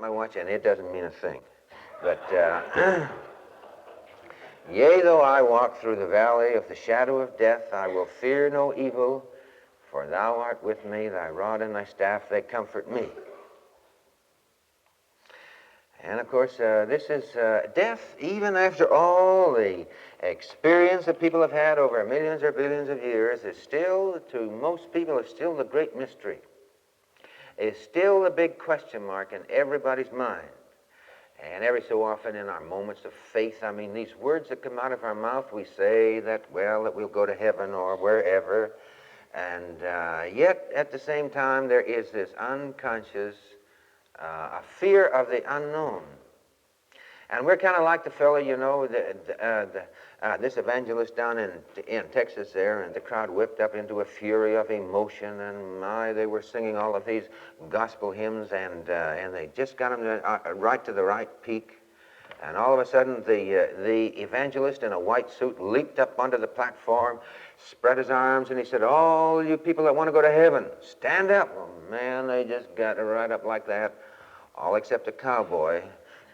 my watch, and it doesn't mean a thing. But, yea, though I walk through the valley of the shadow of death, I will fear no evil, for thou art with me, thy rod and thy staff, they comfort me. And of course, this is death, even after all the experience that people have had over millions or billions of years, is still, to most people, is still the great mystery. Is still the big question mark in everybody's mind. And every so often in our moments of faith, I mean, these words that come out of our mouth, we say that, well, that we'll go to heaven or wherever. And yet, at the same time, there is this unconscious a fear of the unknown. And we're kind of like the fellow, you know, this evangelist down in Texas there, and the crowd whipped up into a fury of emotion, and my, they were singing all of these gospel hymns, and they just got them right to the right peak. And all of a sudden, the evangelist in a white suit leaped up onto the platform, spread his arms, and he said, all you people that want to go to heaven, stand up. Well, man, they just got right up like that, all except a cowboy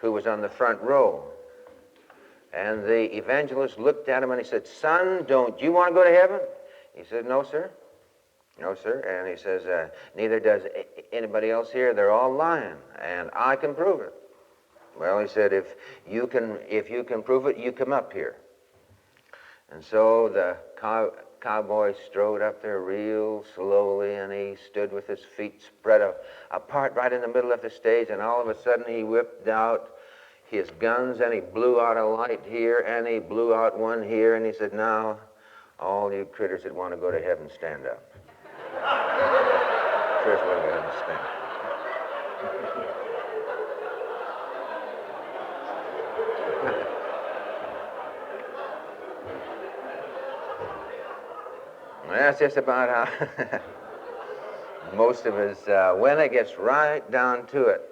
who was on the front row. And the evangelist looked at him and he said, son, don't you want to go to heaven? He said, no, sir. No, sir. And he says, neither does anybody else here. They're all lying, and I can prove it. Well, he said, if you can prove it, you come up here. And so the cowboy strode up there real slowly, and he stood with his feet spread apart right in the middle of the stage, and all of a sudden he whipped out his guns, and he blew out a light here, and he blew out one here, and he said, now, all you critters that want to go to heaven, stand up. Critters want to go to heaven, stand up. That's just about how most of us, when it gets right down to it.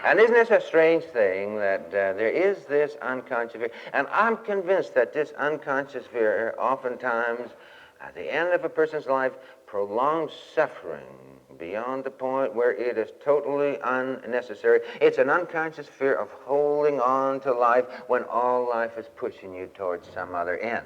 And isn't this a strange thing that there is this unconscious fear? And I'm convinced that this unconscious fear oftentimes, at the end of a person's life, prolongs suffering beyond the point where it is totally unnecessary. It's an unconscious fear of holding on to life when all life is pushing you towards some other end.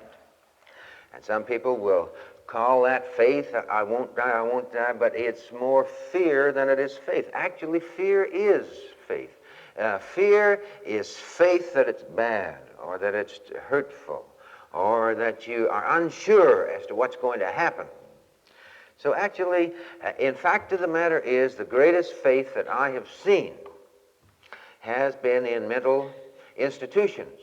And some people will call that faith. I won't die, but it's more fear than it is faith. Actually, fear is faith. Fear is faith that it's bad, or that it's hurtful, or that you are unsure as to what's going to happen. So actually, in fact of the matter is, the greatest faith that I have seen has been in mental institutions.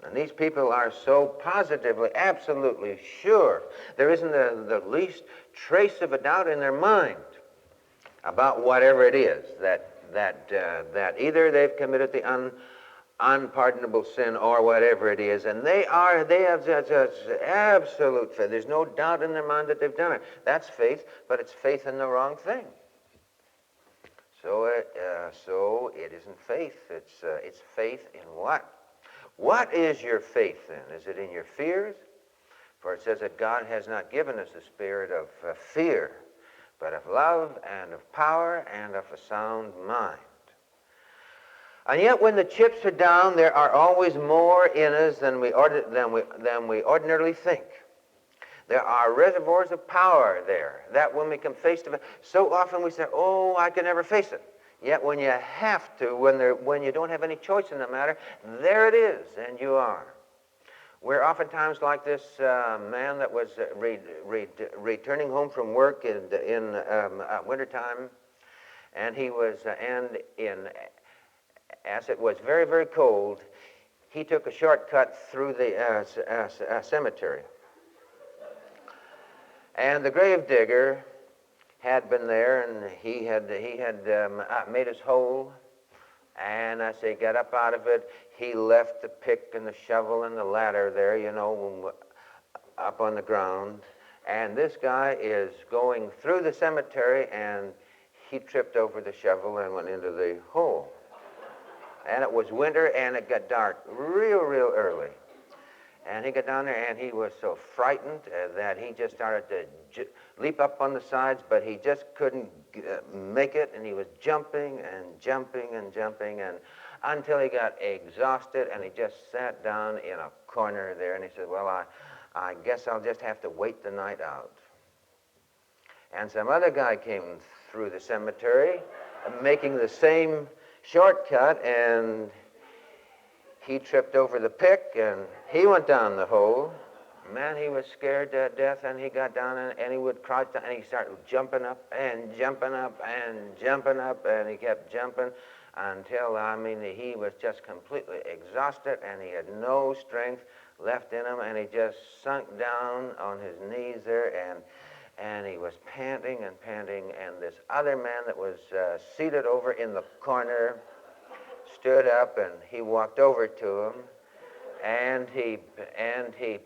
And these people are so positively, absolutely sure. There isn't the least trace of a doubt in their mind about whatever it is that either they've committed the unpardonable sin or whatever it is, and they have just absolute faith. There's no doubt in their mind that they've done it. That's faith, but it's faith in the wrong thing. So it isn't faith. It's faith in what? What is your faith then? Is it in your fears? For it says that God has not given us a spirit of fear, but of love and of power and of a sound mind. And yet when the chips are down, there are always more in us than we ordinarily think. There are reservoirs of power there that when we come face to face, so often we say, oh, I can never face it. Yet when you have to, when you don't have any choice in the matter, there it is, and you are. We're oftentimes like this man that was returning home from work in wintertime, and he was, as it was very, very cold, he took a shortcut through the cemetery. And the grave digger had been there, and he had made his hole, and as he got up out of it, he left the pick and the shovel and the ladder there, you know, up on the ground. And this guy is going through the cemetery, and he tripped over the shovel and went into the hole. And it was winter, and it got dark real, real early. And he got down there, and he was so frightened that he just started to leap up on the sides, but he just couldn't make it, and he was jumping and jumping and jumping, and until he got exhausted, and he just sat down in a corner there, and he said, well, I guess I'll just have to wait the night out. And some other guy came through the cemetery making the same shortcut, and he tripped over the pick, and he went down the hole. Man, he was scared to death, and he got down, and he would crouch down, and he started jumping up and jumping up and jumping up, and he kept jumping until, he was just completely exhausted, and he had no strength left in him, and he just sunk down on his knees there, and he was panting and panting, and this other man that was seated over in the corner stood up, and he walked over to him, and he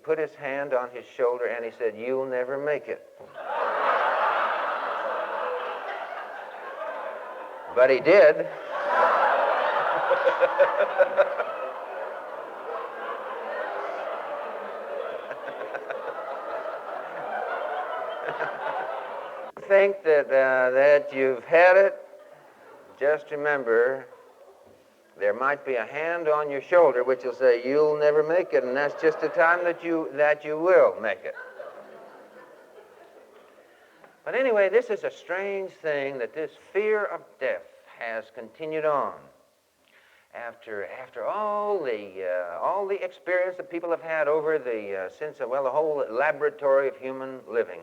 put his hand on his shoulder, and he said, "You'll never make it." But he did. Think that you've had it, just remember there might be a hand on your shoulder which will say, "You'll never make it," and that's just the time that you will make it. But anyway, this is a strange thing that this fear of death has continued on after all the experience that people have had over the whole laboratory of human living.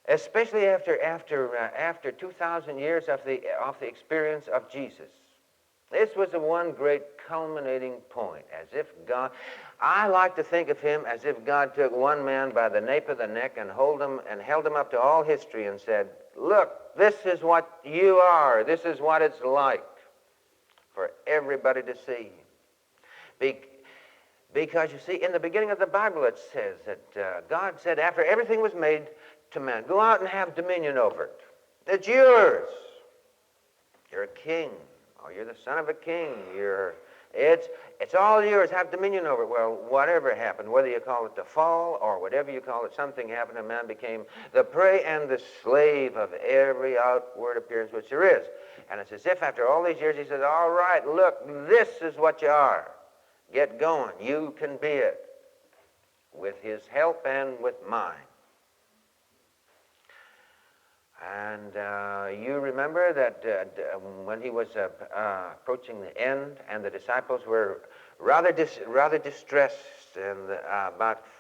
Especially after 2,000 years of the experience of Jesus. This was the one great culminating point, as if God, I like to think of him as if God took one man by the nape of the neck and held him up to all history and said, "Look, this is what you are. This is what it's like for everybody to see." Because you see, in the beginning of the Bible it says that God said after everything was made to man, "Go out and have dominion over it. It's yours. You're a king, or you're the son of a king. It's all yours. Have dominion over it." Well, whatever happened, whether you call it the fall or whatever you call it, something happened, and man became the prey and the slave of every outward appearance which there is. And it's as if after all these years he says, "All right, look, this is what you are. Get going. You can be it with his help and with mine." And you remember that when he was approaching the end, and the disciples were rather distressed,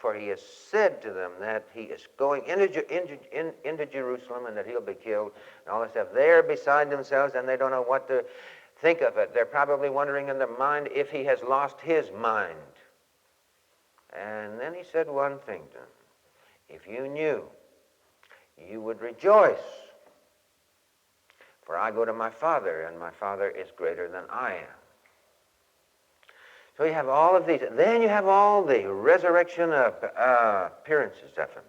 for he has said to them that he is going into Jerusalem and that he'll be killed, and all this stuff. They're beside themselves, and they don't know what to think of it. They're probably wondering in their mind if he has lost his mind. And then he said one thing to them: "If you knew, you would rejoice, for I go to my Father, and my Father is greater than I am." So you have all of these. Then you have all the resurrection appearances of him.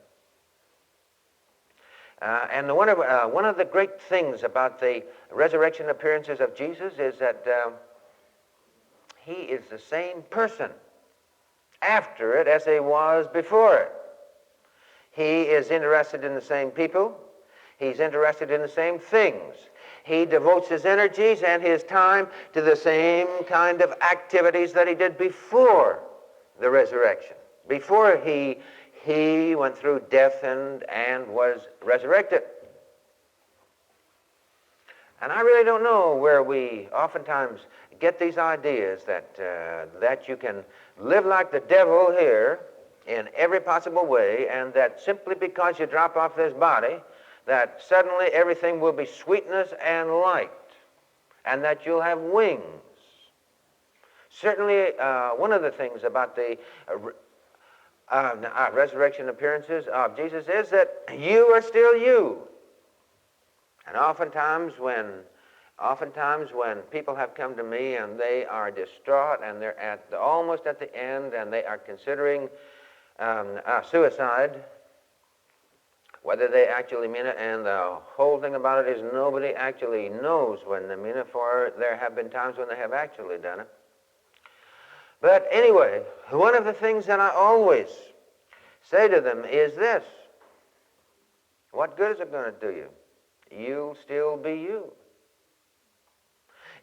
And one of the great things about the resurrection appearances of Jesus is that he is the same person after it as he was before it. He is interested in the same people. He's interested in the same things. He devotes his energies and his time to the same kind of activities that he did before the resurrection, before he went through death and was resurrected. And I really don't know where we oftentimes get these ideas that you can live like the devil here in every possible way, and that simply because you drop off this body, that suddenly everything will be sweetness and light, and that you'll have wings. Certainly, one of the things about the resurrection appearances of Jesus is that you are still you. And oftentimes when people have come to me and they are distraught and they're almost at the end and they are considering suicide, whether they actually mean it, and the whole thing about it is nobody actually knows when they mean it, for there have been times when they have actually done it. But anyway, one of the things that I always say to them is this: what good is it going to do you? You'll still be you.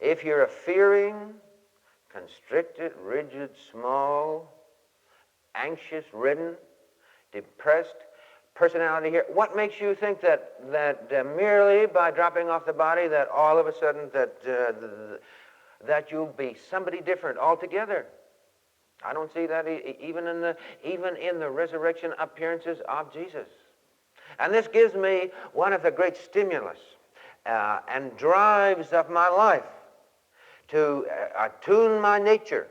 If you're a fearing, constricted, rigid, small, anxious-ridden, depressed personality here, what makes you think that merely by dropping off the body that all of a sudden that you'll be somebody different altogether? I don't see that even in the resurrection appearances of Jesus. And this gives me one of the great stimulus and drives of my life to attune my nature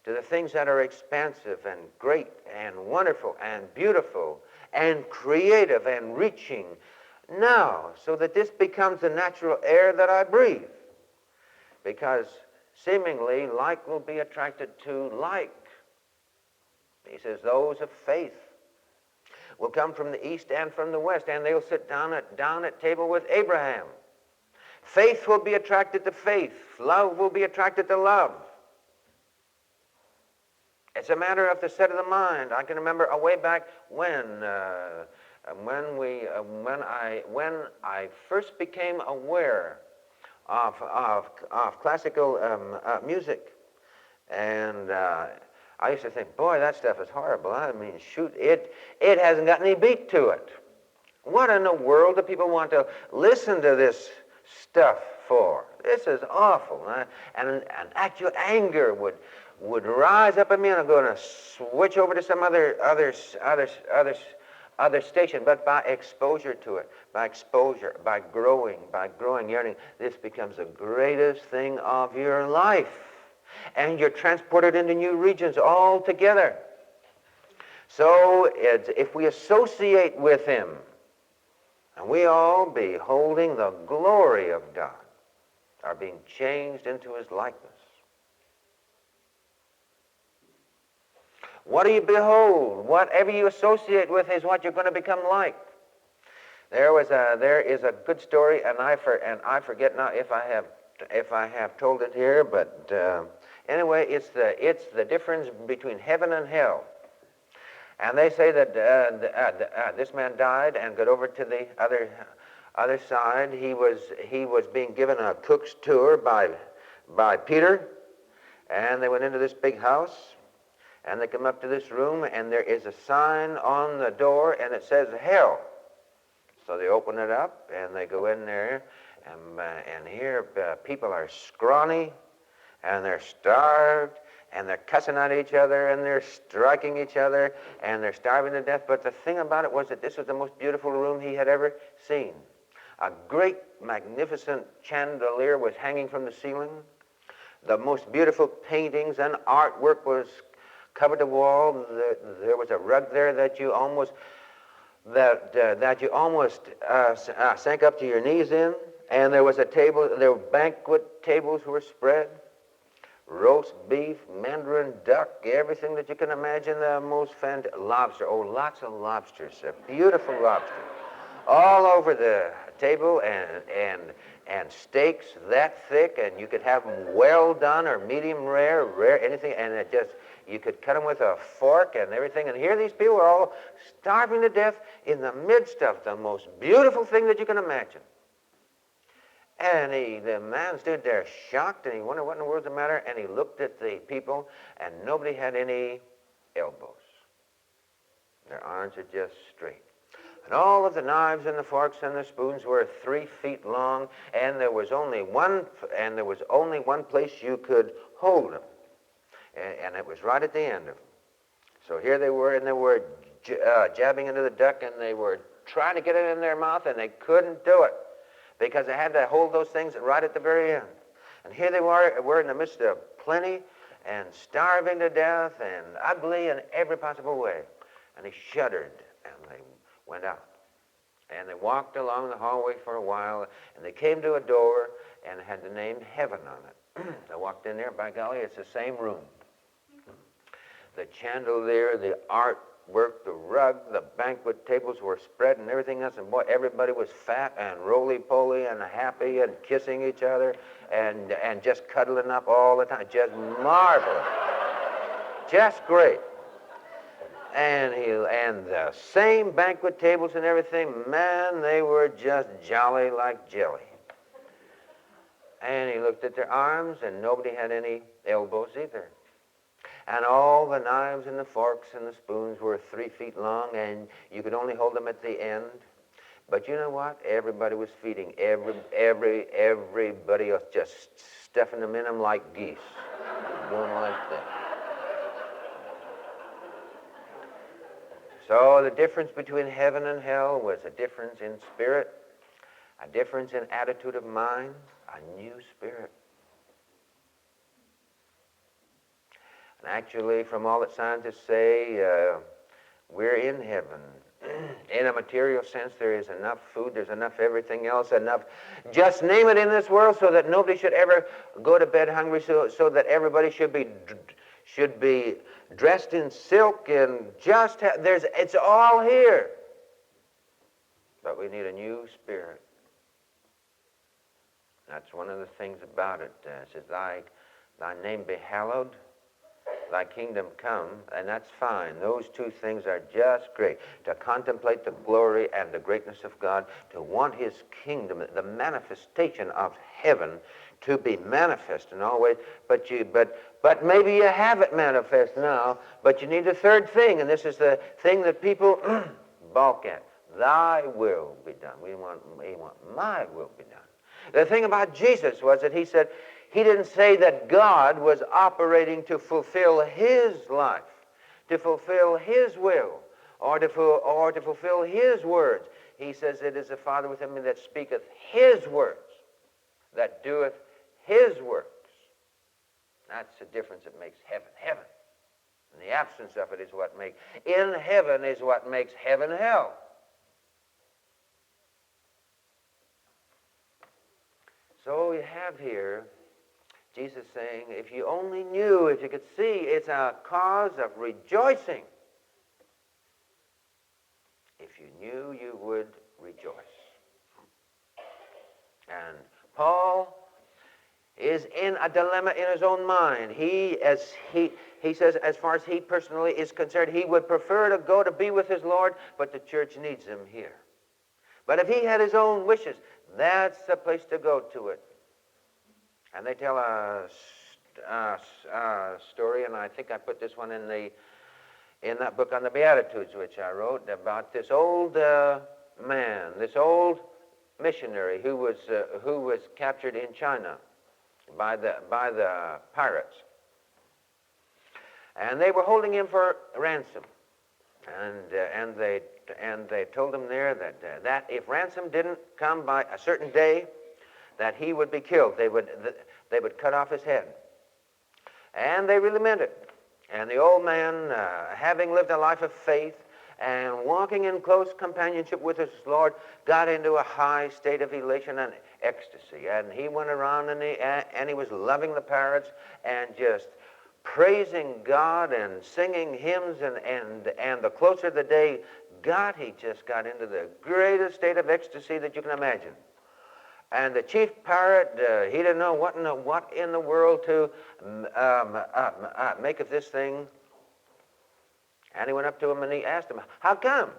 to the things that are expansive and great and wonderful and beautiful and creative and reaching now, so that this becomes the natural air that I breathe. Because seemingly like will be attracted to like. He says those of faith will come from the east and from the west, and they'll sit down at table with Abraham. Faith will be attracted to faith. Love will be attracted to love. It's a matter of the set of the mind. I can remember way back when I first became aware of classical music, and I used to think, boy, that stuff is horrible. I mean, shoot, it hasn't got any beat to it. What in the world do people want to listen to this stuff for? This is awful. And an actual anger would rise up in me, and I'm going to switch over to some other station. But by exposure to it, by growing yearning, this becomes the greatest thing of your life. And you're transported into new regions altogether. So if we associate with him, and we all, beholding the glory of God, are being changed into his likeness. What do you behold? Whatever you associate with is what you're going to become like. There is a good story, and I forget now if I have told it here, but anyway, it's the difference between heaven and hell. And they say that this man died and got over to the other side. He was being given a cook's tour by Peter, and they went into this big house, and they come up to this room, and there is a sign on the door, and it says hell. So they open it up, and they go in there, and here people are scrawny, and they're starved, and they're cussing at each other, and they're striking each other, and they're starving to death. But the thing about it was that this was the most beautiful room he had ever seen. A great, magnificent chandelier was hanging from the ceiling. The most beautiful paintings and artwork was covered the wall. There was a rug there that you almost sank up to your knees in. And there was a table. There were banquet tables were spread. Roast beef, mandarin duck, everything that you can imagine, the most fantastic lobster. Oh, lots of lobsters, beautiful lobster, all over the table, and steaks that thick, and you could have them well done or medium rare, anything, and you could cut them with a fork and everything. And here these people are all starving to death in the midst of the most beautiful thing that you can imagine. And the man stood there shocked, and he wondered what in the world's the matter, and he looked at the people, and nobody had any elbows. Their arms are just straight. And all of the knives and the forks and the spoons were 3 feet long, and there was only one place you could hold them, and it was right at the end of them. So here they were, and they were jabbing into the duck, and they were trying to get it in their mouth, and they couldn't do it, because they had to hold those things right at the very end. And here they were in the midst of plenty and starving to death and ugly in every possible way. And he shuddered, and they went out. And they walked along the hallway for a while, and they came to a door, and it had the name Heaven on it. They walked in there, by golly, it's the same room. The chandelier, the artwork, the rug, the banquet tables were spread and everything else, and boy, everybody was fat and roly-poly and happy and kissing each other and just cuddling up all the time. Just marvelous. Just great. And the same banquet tables and everything, man, they were just jolly like jelly. And he looked at their arms, and nobody had any elbows either. And all the knives and the forks and the spoons were 3 feet long, and you could only hold them at the end. But you know what? Everybody was feeding. Everybody was just stuffing them in them like geese. Doing like that. So the difference between heaven and hell was a difference in spirit, a difference in attitude of mind, a new spirit. And actually, from all that scientists say, we're in heaven. In a material sense, there is enough food, there's enough everything else, enough, just name it in this world, so that nobody should ever go to bed hungry, so that everybody should be dressed in silk and it's all here. But we need a new spirit. That's one of the things about it. It says, thy name be hallowed, thy kingdom come, and that's fine. Those two things are just great. To contemplate the glory and the greatness of God, to want his kingdom, the manifestation of heaven, to be manifest in all ways. But maybe you have it manifest now, but you need a third thing, and this is the thing that people balk at. Thy will be done. We want my will be done. The thing about Jesus was that he said, he didn't say that God was operating to fulfill his life, to fulfill his will, or to fulfill his words. He says, it is the Father within me that speaketh his words, that doeth his works. That's the difference that makes heaven heaven. And the absence of it is what makes, in heaven is what makes heaven hell. So you have here Jesus saying, if you only knew, if you could see, it's a cause of rejoicing. If you knew, you would rejoice. And Paul is in a dilemma in his own mind. He says, as far as he personally is concerned, he would prefer to go to be with his Lord, but the church needs him here. But if he had his own wishes, that's the place to go to it. And they tell a story, and I think I put this one in that book on the Beatitudes, which I wrote, about this old man, this old missionary who was captured in China by the pirates, and they were holding him for ransom, and they told him there that if ransom didn't come by a certain day, that he would be killed. They would cut off his head. And they really meant it. And the old man, having lived a life of faith and walking in close companionship with his Lord, got into a high state of elation and ecstasy. And he went around and he was loving the pirates and just praising God and singing hymns. And the closer the day got, he just got into the greatest state of ecstasy that you can imagine. And the chief pirate, he didn't know what in the world to make of this thing. And he went up to him and he asked him, how come?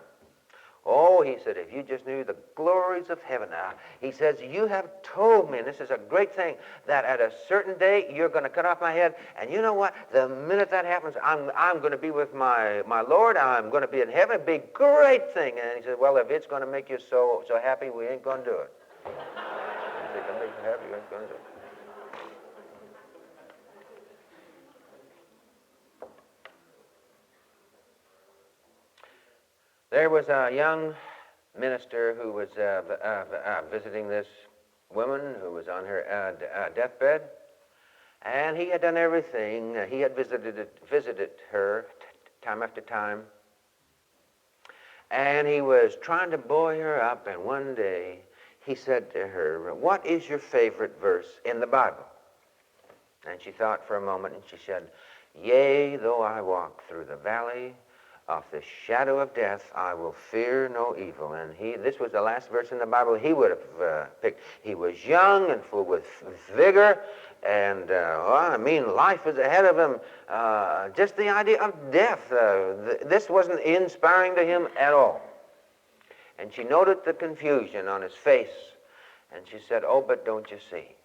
Oh, he said, if you just knew the glories of heaven. He says, you have told me, and this is a great thing, that at a certain day you're going to cut off my head. And you know what? The minute that happens, I'm going to be with my Lord. I'm going to be in heaven. It'd be a great thing. And he said, well, if it's going to make you so happy, we ain't going to do it. There was a young minister who was visiting this woman who was on her deathbed, and he had done everything. He had visited her time after time, and he was trying to buoy her up, and one day he said to her, what is your favorite verse in the Bible? And she thought for a moment, and she said, yea, though I walk through the valley of the shadow of death, I will fear no evil. And this was the last verse in the Bible he would have picked. He was young and full with vigor, life is ahead of him. Just the idea of death, this wasn't inspiring to him at all. And she noted the confusion on his face, and she said, "Oh, but don't you see?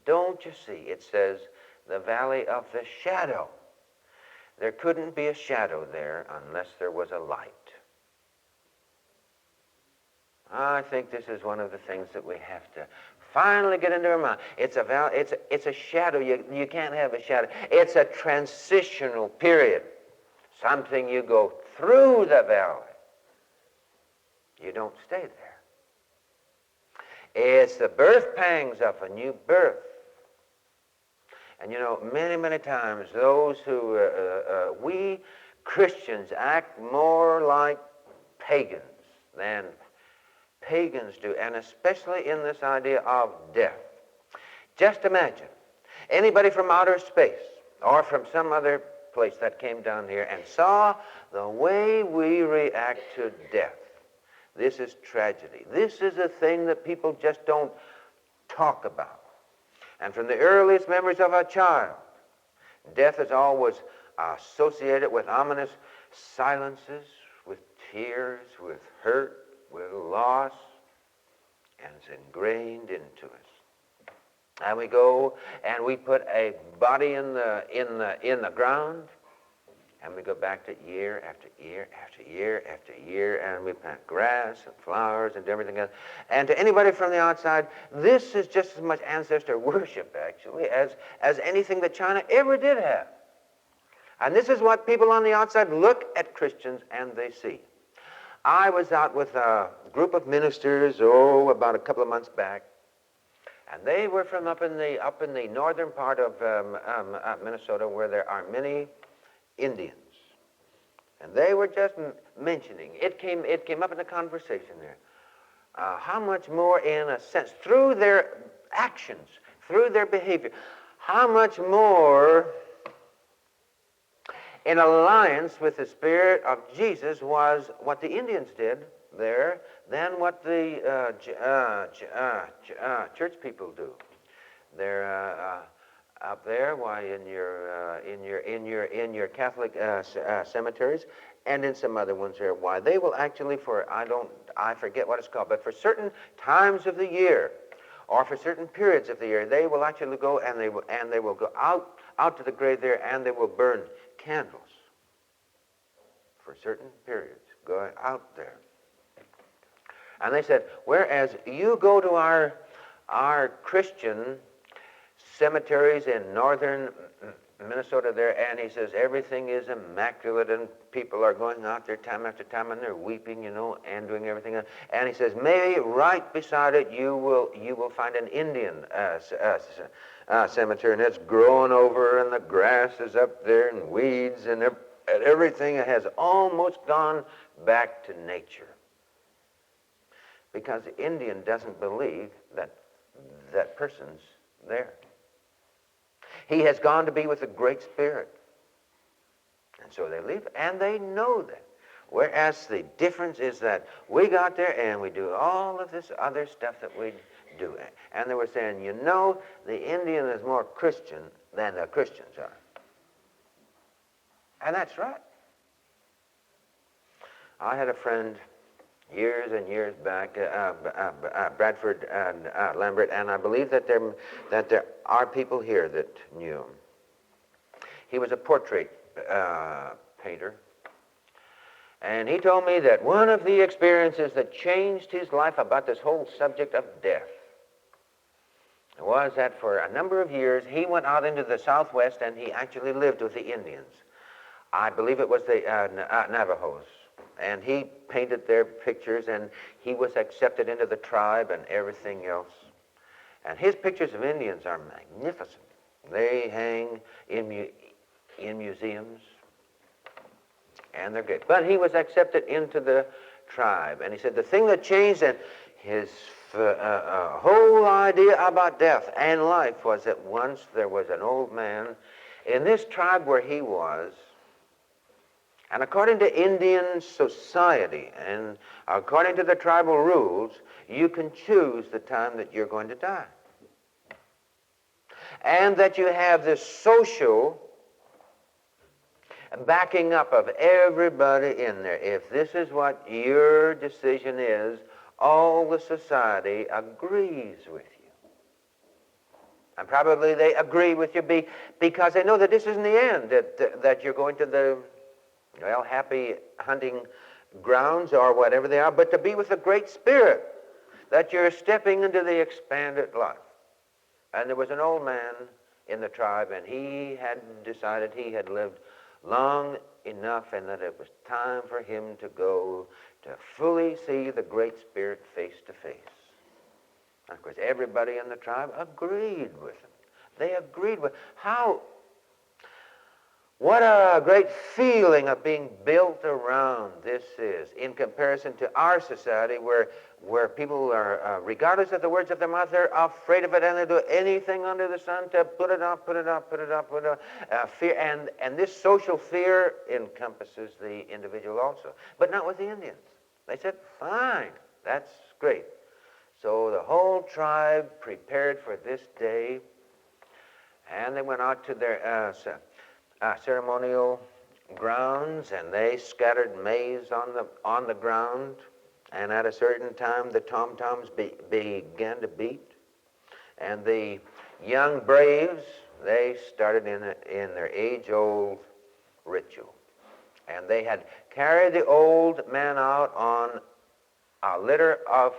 Don't you see? It says the valley of the shadow. There couldn't be a shadow there unless there was a light." I think this is one of the things that we have to finally get into our mind. It's a shadow. You can't have a shadow. It's a transitional period. Something you go through the valley. You don't stay there. It's the birth pangs of a new birth. And you know, many, many times those who, we Christians act more like pagans than pagans do, and especially in this idea of death. Just imagine anybody from outer space or from some other place that came down here and saw the way we react to death. This is tragedy. This is a thing that people just don't talk about. And from the earliest memories of a child, death is always associated with ominous silences, with tears, with hurt, with loss, and it's ingrained into us. And we go and we put a body in the ground, and we go back to year after year after year after year, and we plant grass and flowers and everything else. And to anybody from the outside, this is just as much ancestor worship, actually, as anything that China ever did have. And this is what people on the outside look at Christians and they see. I was out with a group of ministers, about a couple of months back, and they were from up in the northern part of Minnesota, where there are many Indians. And they were just mentioning, it came up in the conversation there, how much more, in a sense, through their actions, through their behavior, how much more in alliance with the Spirit of Jesus was what the Indians did there than what the church people do. They're up there, why, in your Catholic cemeteries, and in some other ones there, why they will actually, I forget what it's called, but for certain times of the year, or for certain periods of the year, they will actually go and they will go out to the grave there, and they will burn candles for certain periods, going out there. And they said, whereas you go to our Christian cemeteries in northern Minnesota there, and he says everything is immaculate, and people are going out there time after time, and they're weeping, and doing everything else. And he says maybe right beside it you will find an Indian cemetery, and it's growing over, and the grass is up there, and weeds, and everything has almost gone back to nature. Because the Indian doesn't believe that person's there. He has gone to be with the Great Spirit. And so they leave, and they know that. Whereas the difference is that we got there and we do all of this other stuff that we do. And they were saying, the Indian is more Christian than the Christians are. And that's right. I had a friend years and years back, Bradford Lambert, and I believe that there are people here that knew him. He was a portrait painter, and he told me that one of the experiences that changed his life about this whole subject of death was that for a number of years he went out into the Southwest and he actually lived with the Indians. I believe it was the Navajos. And he painted their pictures, and he was accepted into the tribe and everything else. And his pictures of Indians are magnificent. They hang in museums, and they're good. But he was accepted into the tribe. And he said the thing that changed his whole idea about death and life was that once there was an old man in this tribe where he was, and according to Indian society and according to the tribal rules, you can choose the time that you're going to die. and that you have this social backing up of everybody in there. If this is what your decision is, all the society agrees with you. And probably they agree with you because they know that this isn't the end, that you're going to the, happy hunting grounds or whatever they are, but to be with the Great Spirit, that you're stepping into the expanded life. And there was an old man in the tribe, and he had decided he had lived long enough and that it was time for him to go to fully see the Great Spirit face to face. Of course, everybody in the tribe agreed with him. They agreed with what a great feeling of being built around this is in comparison to our society where people are, regardless of the words of their mouth, they're afraid of it and they do anything under the sun to put it off. Fear, and this social fear encompasses the individual also, but not with the Indians. They said, fine, that's great. So the whole tribe prepared for this day, and they went out to their ceremonial grounds, and they scattered maize on the ground. And at a certain time, the tom-toms began to beat, and the young braves, they started in their age-old ritual, and they had carried the old man out on a litter of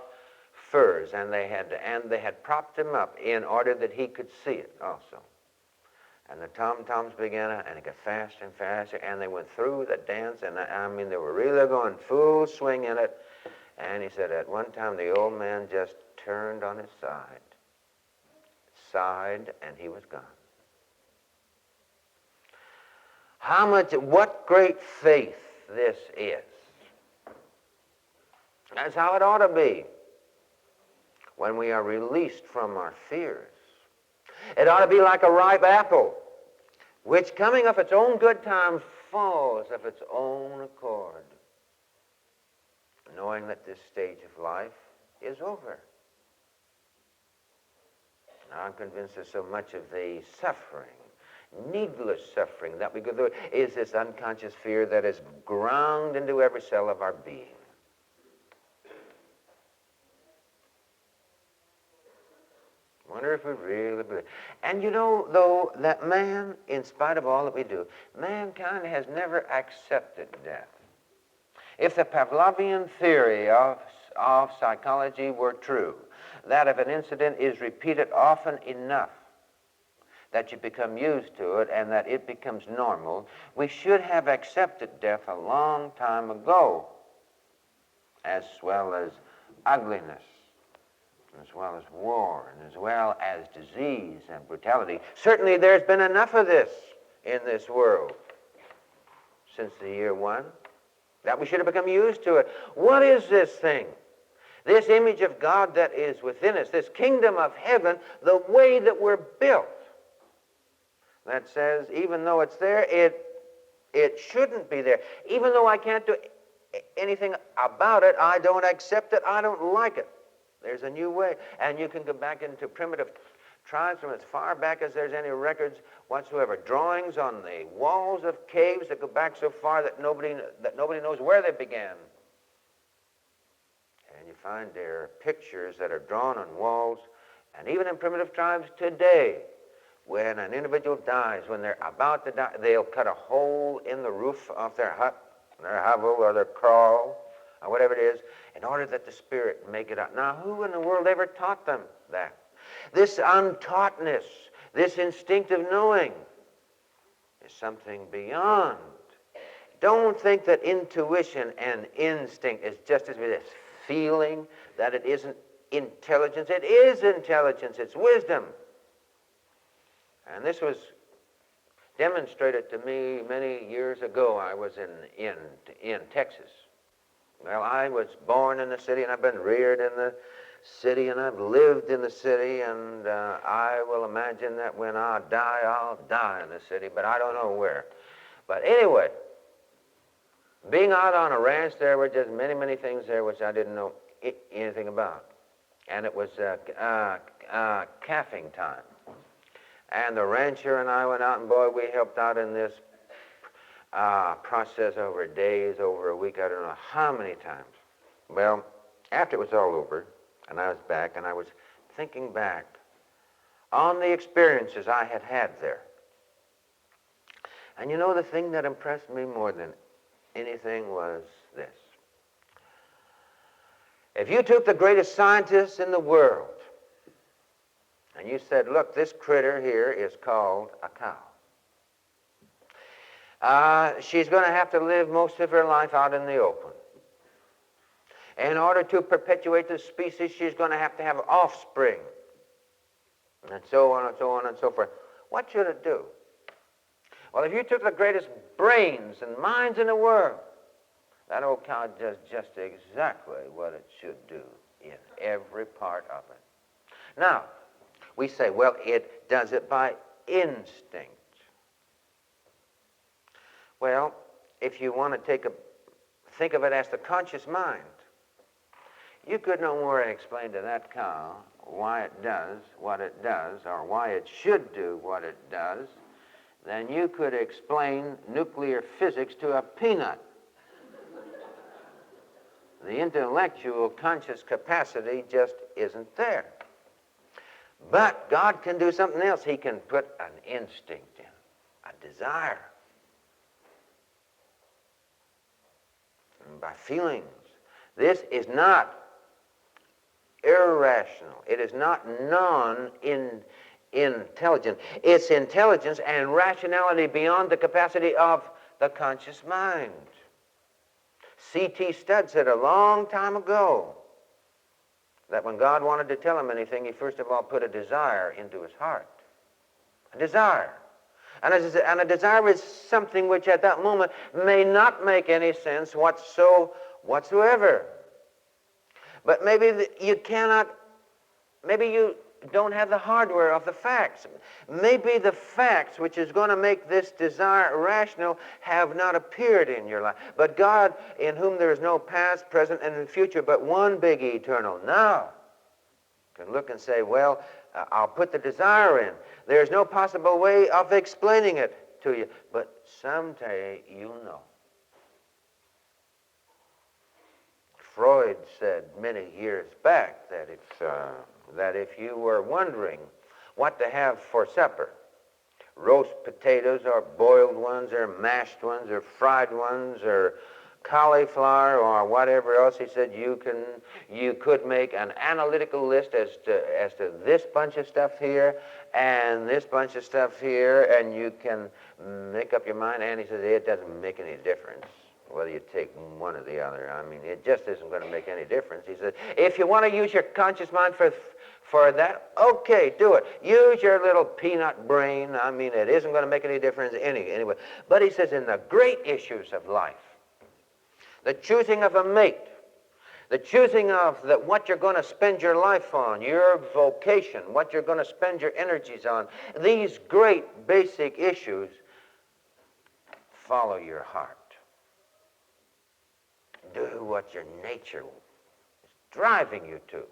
furs, and they had propped him up in order that he could see it also. And the tom-toms began, and it got faster and faster, and they went through the dance, and they were really going full swing in it. And he said at one time the old man just turned on his side, sighed, and he was gone. What great faith this is. That's how it ought to be when we are released from our fears. It ought to be like a ripe apple, which coming of its own good time falls of its own accord, knowing that this stage of life is over. Now, I'm convinced that so much of the suffering, needless suffering that we go through is this unconscious fear that is ground into every cell of our being. Wonder if we really believe. And though, that man, in spite of all that we do, mankind has never accepted death. If the Pavlovian theory of psychology were true, that if an incident is repeated often enough that you become used to it and that it becomes normal, we should have accepted death a long time ago, as well as ugliness, as well as war, and as well as disease and brutality. Certainly there's been enough of this in this world since the year 1 that we should have become used to it. What is this thing? This image of God that is within us, this kingdom of heaven, the way that we're built, that says even though it's there, it shouldn't be there. Even though I can't do anything about it, I don't accept it, I don't like it. There's a new way. And you can go back into primitive tribes from as far back as there's any records whatsoever. Drawings on the walls of caves that go back so far that nobody knows where they began. And you find there are pictures that are drawn on walls, and even in primitive tribes today, when an individual dies, when they're about to die, they'll cut a hole in the roof of their hut, their hovel, or their kraal, or whatever it is, in order that the spirit make it out. Now, who in the world ever taught them that? This untaughtness, this instinctive knowing is something beyond. Don't think that intuition and instinct is just as this feeling, that it isn't intelligence. It is intelligence, it's wisdom. And this was demonstrated to me many years ago. I was in Texas. Well, I was born in the city, and I've been reared in the city, and I've lived in the city, and I will imagine that when I die, I'll die in the city, but I don't know where. But anyway, being out on a ranch, there were just many, many things there which I didn't know anything about. And it was calving time. And the rancher and I went out, and boy, we helped out in this process over days, over a week, I don't know how many times. Well, after it was all over, and I was back, and I was thinking back on the experiences I had had there. And you know, the thing that impressed me more than anything was this. If you took the greatest scientists in the world, and you said, look, this critter here is called a cow. She's going to have to live most of her life out in the open. In order to perpetuate the species, she's going to have offspring. And so on and so on and so forth. What should it do? Well, if you took the greatest brains and minds in the world, that old cow does just exactly what it should do in every part of it. Now, we say, well, it does it by instinct. Well, if you want to think of it as the conscious mind, you could no more explain to that cow why it does what it does, or why it should do what it does, than you could explain nuclear physics to a peanut. The intellectual conscious capacity just isn't there. But God can do something else. He can put an instinct in, a desire. And by feelings. This is not irrational. It is not non-intelligent. It's intelligence and rationality beyond the capacity of the conscious mind. C.T. Studd said a long time ago that when God wanted to tell him anything, he first of all put a desire into his heart. A desire. And a desire is something which at that moment may not make any sense whatsoever. But maybe you don't have the hardware of the facts. Maybe the facts which is going to make this desire rational have not appeared in your life. But God, in whom there is no past, present, and future, but one big eternal now, can look and say, well, I'll put the desire in. There's no possible way of explaining it to you, but someday you'll know. Freud said many years back that if you were wondering what to have for supper, roast potatoes or boiled ones or mashed ones or fried ones or cauliflower or whatever else, he said you could make an analytical list as to this bunch of stuff here and this bunch of stuff here, and you can make up your mind. And he said it doesn't make any difference whether you take one or the other. I mean, it just isn't going to make any difference. He said, if you want to use your conscious mind for that, okay, do it. Use your little peanut brain. I mean, it isn't going to make any difference anyway. But he says in the great issues of life, the choosing of a mate, the choosing of what you're going to spend your life on, your vocation, what you're going to spend your energies on, these great basic issues, follow your heart. Do what your nature is driving you to.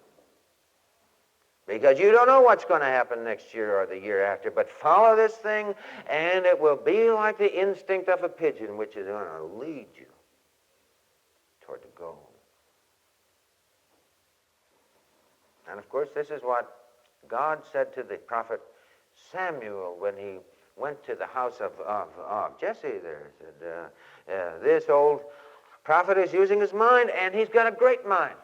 Because you don't know what's going to happen next year or the year after, but follow this thing, and it will be like the instinct of a pigeon, which is going to lead you toward the goal. And of course, this is what God said to the prophet Samuel when he went to the house of Jesse there. He said, this old prophet is using his mind, and he's got a great mind.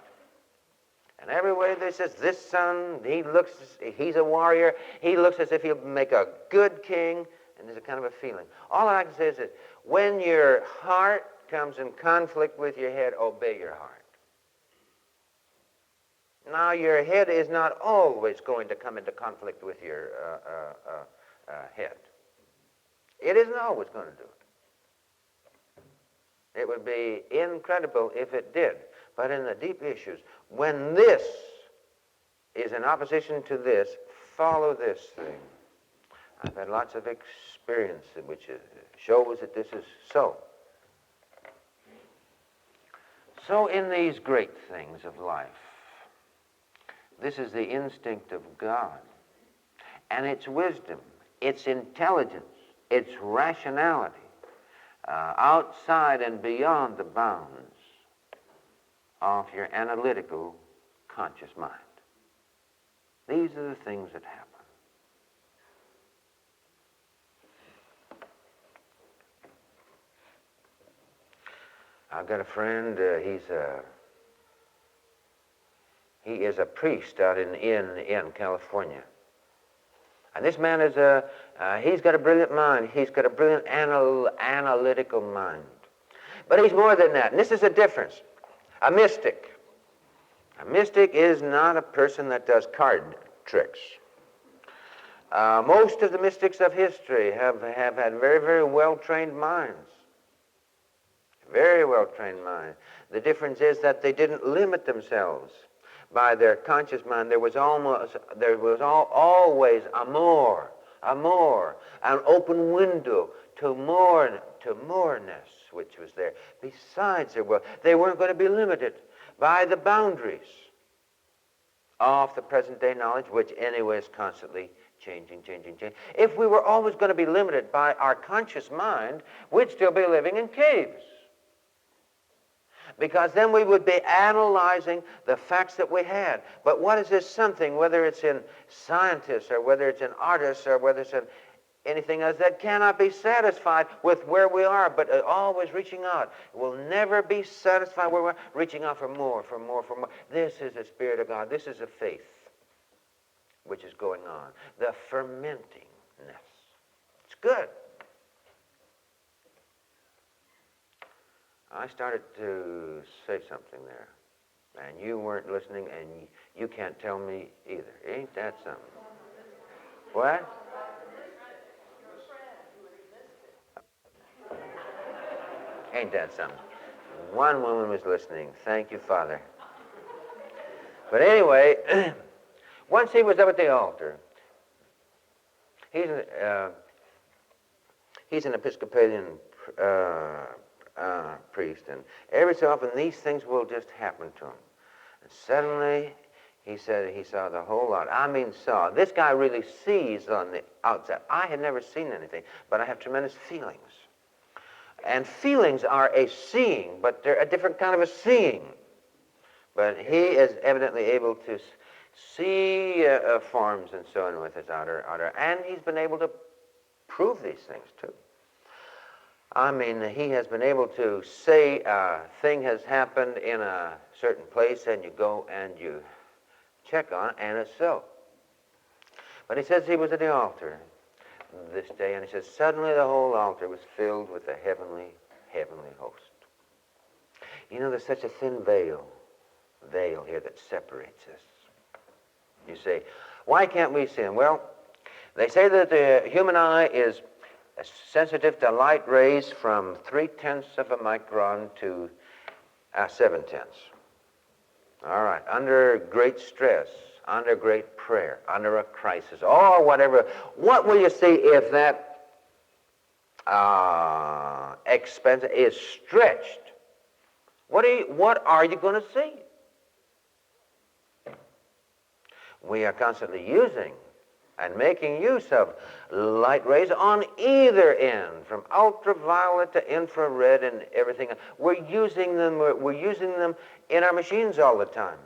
And every way they says, this son, he's a warrior, he looks as if he'll make a good king, and there's a kind of a feeling. All I can say is that when your heart comes in conflict with your head, obey your heart. Now, your head is not always going to come into conflict with your head. It isn't always going to do it. It would be incredible if it did. But in the deep issues, when this is in opposition to this, follow this thing. I've had lots of experience which shows that this is so. So in these great things of life, this is the instinct of God. And it's wisdom. its intelligence, its rationality, outside and beyond the bounds of your analytical conscious mind. These are the things that happen. I've got a friend, he is a priest out in California. And this man is he's got a brilliant mind. He's got a brilliant analytical mind. But he's more than that. And this is a difference. A mystic. A mystic is not a person that does card tricks. Most of the mystics of history have had very, very well-trained minds. Very well-trained minds. The difference is that they didn't limit themselves by their conscious mind. There was always a more, an open window to moreness, which was there. Besides, they weren't going to be limited by the boundaries of the present-day knowledge, which anyway is constantly changing. If we were always going to be limited by our conscious mind, we'd still be living in caves. Because then we would be analyzing the facts that we had. But what is this something, whether it's in scientists or whether it's in artists or whether it's in anything else, that cannot be satisfied with where we are, but always reaching out. We'll never be satisfied where we're reaching out for more. This is the Spirit of God. This is a faith which is going on. The fermentingness. It's good. I started to say something there, and you weren't listening, and you can't tell me either. Ain't that something? What? Ain't that something? One woman was listening. Thank you, Father. But anyway, once he was up at the altar, he's an Episcopalian priest, and every so often these things will just happen to him. And suddenly, he said he saw the whole lot. I mean saw. This guy really sees on the outside. I had never seen anything, but I have tremendous feelings. And feelings are a seeing, but they're a different kind of a seeing. But he is evidently able to see forms and so on with his outer, and he's been able to prove these things too. I mean, he has been able to say a thing has happened in a certain place, and you go and you check on it, and it's so. But he says he was at the altar this day, and he says suddenly the whole altar was filled with the heavenly host. You know, there's such a thin veil here that separates us. You say, why can't we see him? Well, they say that the human eye is sensitive to light rays from 0.3 of a micron to 0.7. All right, under great stress, under great prayer, under a crisis, or whatever, what will you see if that expense is stretched? What are you going to see? We are constantly using and making use of light rays on either end, from ultraviolet to infrared and everything. We're using them in our machines all the time.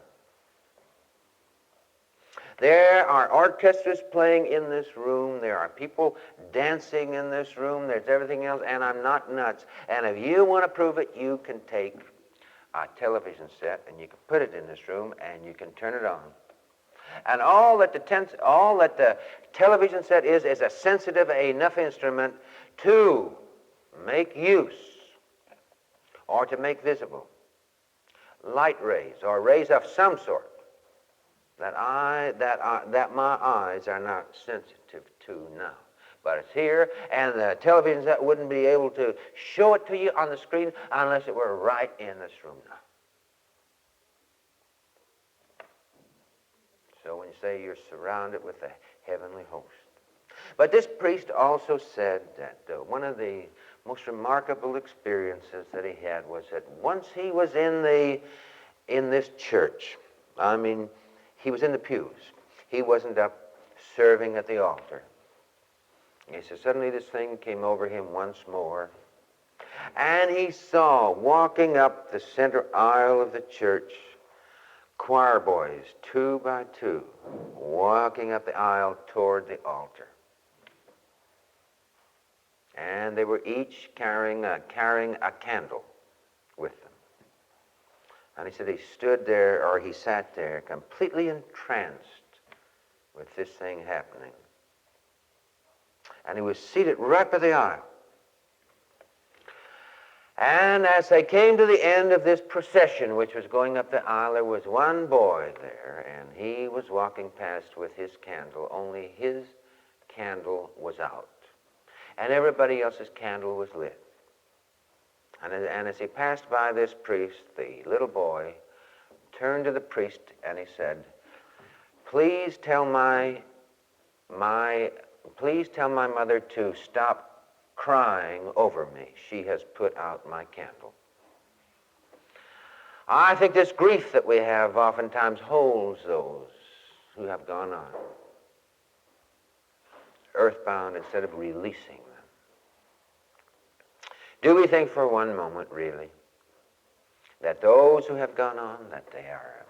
There are orchestras playing in this room. There are people dancing in this room. There's everything else, and I'm not nuts. And if you want to prove it, you can take a television set and you can put it in this room and you can turn it on. And all that the television set is a sensitive enough instrument to make use or to make visible light rays or rays of some sort that my eyes are not sensitive to now. But it's here, and the television set wouldn't be able to show it to you on the screen unless it were right in this room now. So when you say you're surrounded with the heavenly host. But this priest also said that one of the most remarkable experiences that he had was that once he was in this church, I mean, he was in the pews. He wasn't up serving at the altar. He says, suddenly this thing came over him once more, and he saw walking up the center aisle of the church choir boys, 2 by 2, walking up the aisle toward the altar. And they were each carrying a candle with them. And he said he stood there, or he sat there, completely entranced with this thing happening. And he was seated right by the aisle. And as they came to the end of this procession, which was going up the aisle, there was one boy there, and he was walking past with his candle, only his candle was out. And everybody else's candle was lit. And as he passed by this priest, the little boy turned to the priest and he said, please tell my mother to stop crying over me. She has put out my candle. I think this grief that we have oftentimes holds those who have gone on, earthbound, instead of releasing them. Do we think for one moment, really, that those who have gone on, that they are,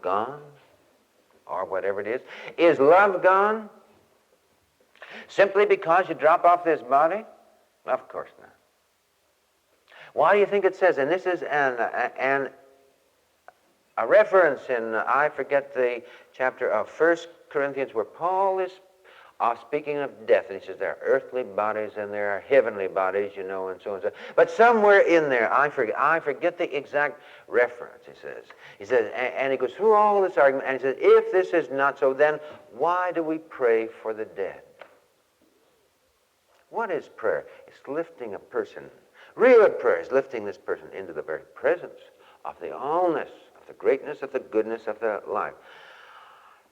gone, or whatever it is? Is love gone simply because you drop off this body? Of course not. Why do you think it says, and this is a reference in, I forget the chapter of 1 Corinthians, where Paul is speaking of death, and he says there are earthly bodies and there are heavenly bodies, and so on and so. But somewhere in there, I forget the exact reference, he says, and he goes through all this argument, and he says, if this is not so, then why do we pray for the dead? What is prayer? It's lifting a person. Real prayer is lifting this person into the very presence of the allness, of the greatness, of the goodness of the life.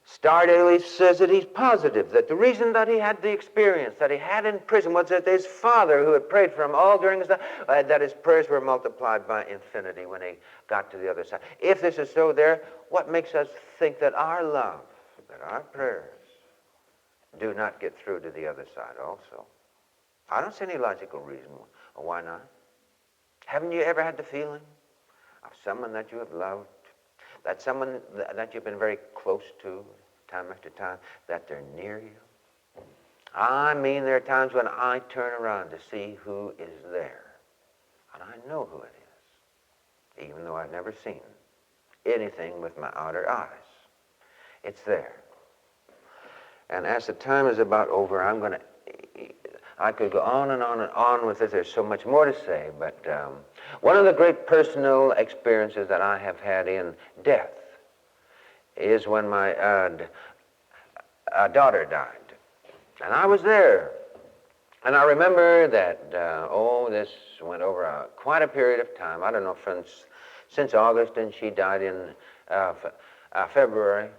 Starr Daily says that he's positive that the reason that he had the experience that he had in prison was that his father, who had prayed for him all during his life, that his prayers were multiplied by infinity when he got to the other side. If this is so there, what makes us think that our love, that our prayers do not get through to the other side also? I don't see any logical reason why not. Haven't you ever had the feeling of someone that you have loved, that someone that you've been very close to time after time, that they're near you? I mean, there are times when I turn around to see who is there, and I know who it is, even though I've never seen anything with my outer eyes. It's there. And as the time is about over, I could go on and on and on with this. There's so much more to say, but one of the great personal experiences that I have had in death is when my daughter died. And I was there. And I remember that, this went over quite a period of time. I don't know, since August, and she died in February.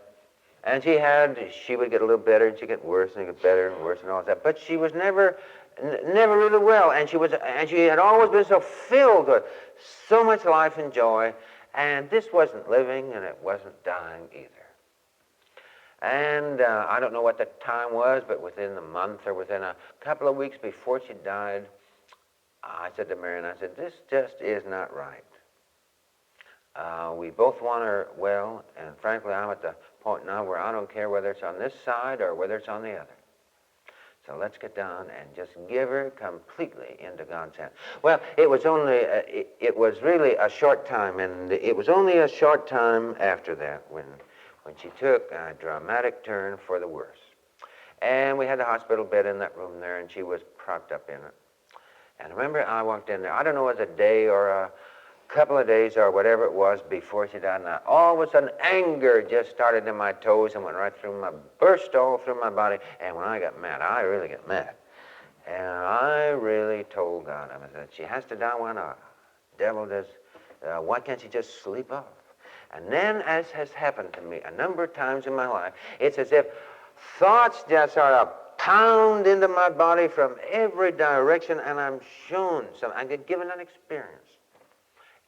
And she would get a little better, and she'd get worse, and get better and worse, and all that. But she was never really well, and she had always been so filled with so much life and joy. And this wasn't living, and it wasn't dying either. And I don't know what the time was, but within the month or within a couple of weeks before she died, I said to Marion, I said, this just is not right. We both want her well, and frankly, I'm at the point now where I don't care whether it's on this side or whether it's on the other. So let's get down and just give her completely into God's hands. Well, it was really a short time, and it was only a short time after that when she took a dramatic turn for the worse. And we had a hospital bed in that room there, and she was propped up in it. And I remember I walked in there, I don't know, it was a day or a couple of days or whatever it was before she died, and all of a sudden anger just started in my toes and went right through burst all through my body. And when I got mad, I really get mad. And I really told God, I said, she has to die, why not? Devil does, why can't she just sleep off? And then, as has happened to me a number of times in my life, it's as if thoughts just sort of pound into my body from every direction, and I'm shown something. I get given an experience.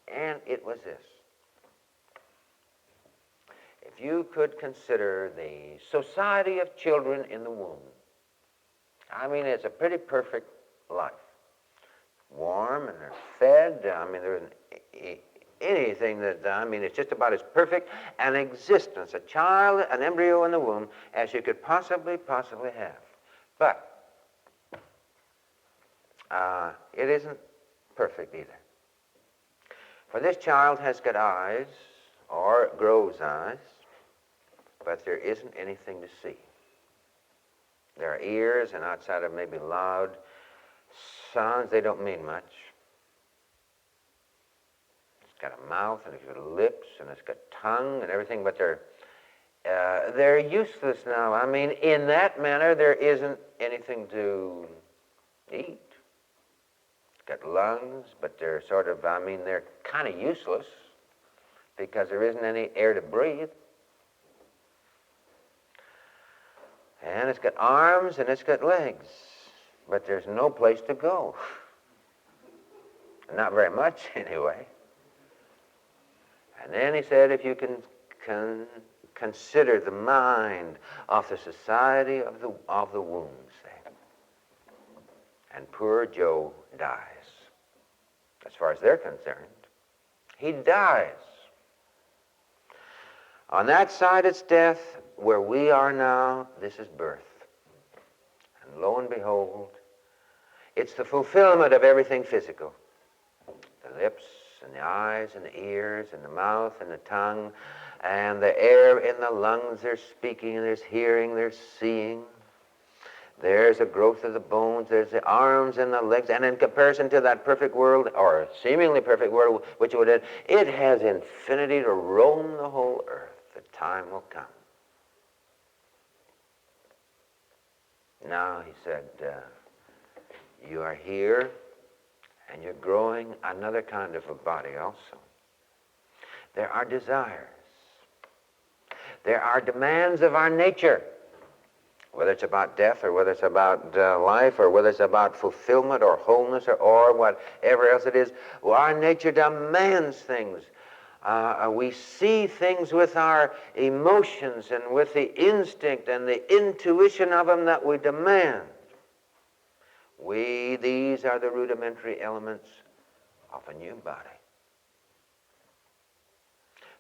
And it was this. If you could consider the society of children in the womb, I mean, it's a pretty perfect life. Warm, and they're fed. I mean, there isn't anything that, it's just about as perfect an existence, a child, an embryo in the womb, as you could possibly have. But it isn't perfect either. For this child has got eyes, or grows eyes, but there isn't anything to see. There are ears, and outside of maybe loud sounds, they don't mean much. It's got a mouth, and it's got lips, and it's got tongue, and everything, but they're useless now. I mean, in that manner, there isn't anything to eat. It's got lungs, but they're sort of, they're kind of useless because there isn't any air to breathe. And it's got arms and it's got legs, but there's no place to go. Not very much, anyway. And then he said, if you can consider the mind of the society of the wombs, and poor Joe dies. As far as they're concerned, he dies. On that side, it's death. Where we are now, this is birth. And lo and behold, it's the fulfillment of everything physical. The lips and the eyes and the ears and the mouth and the tongue and the air in the lungs. There's speaking, there's hearing, there's seeing. There's a growth of the bones, there's the arms and the legs, and in comparison to that perfect world, or seemingly perfect world, which it would have, it has infinity to roam the whole earth. The time will come. Now, he said, you are here, and you're growing another kind of a body also. There are desires. There are demands of our nature, whether it's about death or whether it's about life or whether it's about fulfillment or wholeness or whatever else it is. Well, our nature demands things. We see things with our emotions and with the instinct and the intuition of them that we demand. These are the rudimentary elements of a new body.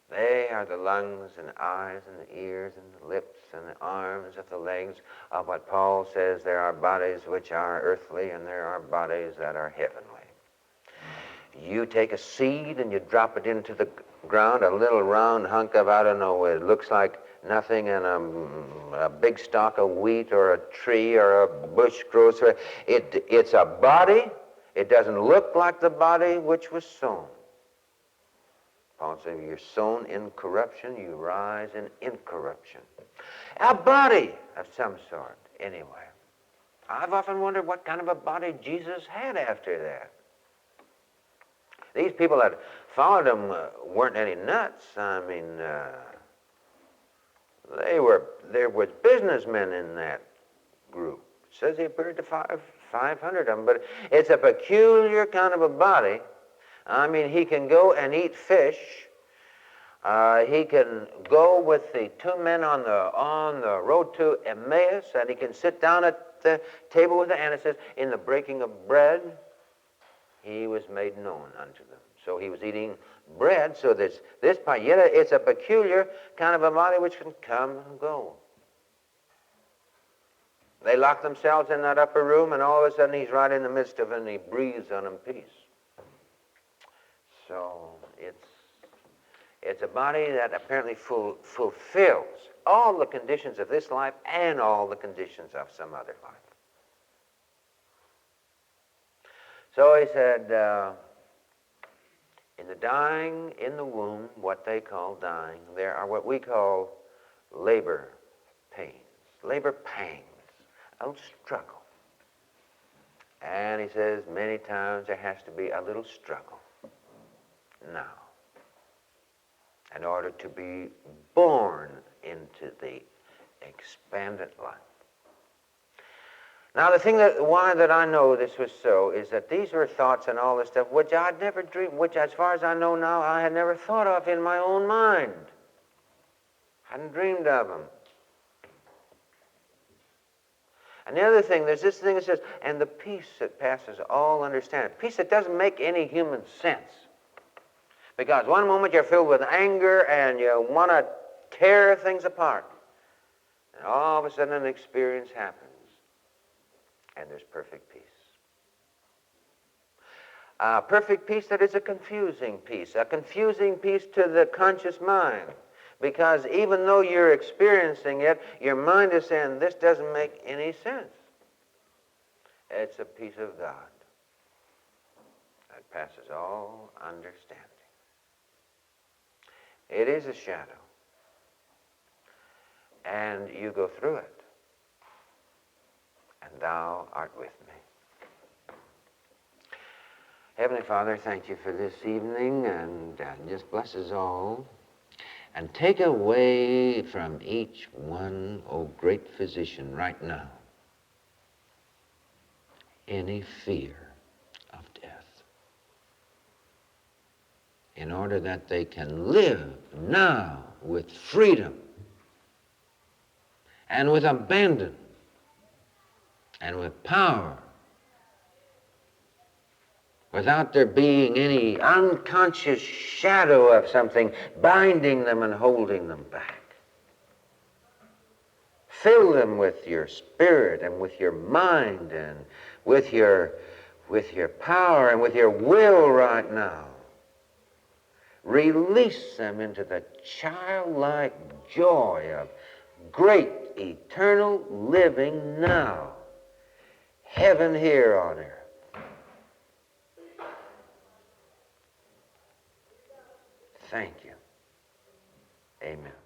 They are the lungs and the eyes and the ears and the lips and the arms of the legs of what Paul says there are bodies which are earthly and there are bodies that are heavenly. You take a seed and you drop it into the ground, a little round hunk of, I don't know, it looks like nothing, and a big stalk of wheat or a tree or a bush grows. It's a body. It doesn't look like the body which was sown. Paul said, you're sown in corruption, you rise in incorruption. A body of some sort, anyway. I've often wondered what kind of a body Jesus had after that. These people that followed him weren't any nuts. There was businessmen in that group. It says he appeared to 500 of them, but it's a peculiar kind of a body. He can go and eat fish. He can go with the two men on the road to Emmaus, and he can sit down at the table with them. And it says, in the breaking of bread, he was made known unto them. So he was eating bread. So this part, yet it's a peculiar kind of a body which can come and go. They lock themselves in that upper room, and all of a sudden he's right in the midst of it, and he breathes on them peace. So it's a body that apparently fulfills all the conditions of this life and all the conditions of some other life. So he said, in the dying in the womb, what they call dying, there are what we call labor pains, labor pangs, a little struggle. And he says many times there has to be a little struggle now in order to be born into the expanded life. Now, the thing why I know this was so is that these were thoughts and all this stuff which I'd never dreamed, which as far as I know now, I had never thought of in my own mind. Hadn't dreamed of them. And the other thing, there's this thing that says, and the peace that passes all understanding. Peace that doesn't make any human sense. Because one moment you're filled with anger and you want to tear things apart. And all of a sudden an experience happens. And there's perfect peace. Perfect peace that is a confusing peace to the conscious mind. Because even though you're experiencing it, your mind is saying, this doesn't make any sense. It's a peace of God that passes all understanding. It is a shadow. And you go through it. And thou art with me. Heavenly Father, thank you for this evening, and just bless us all. And take away from each one, O great physician, right now, any fear of death, in order that they can live now with freedom and with abandon and with power, without there being any unconscious shadow of something binding them and holding them back. Fill them with your spirit and with your mind and with your power and with your will right now. Release them into the childlike joy of great eternal living now. Heaven here on earth. Thank you. Amen.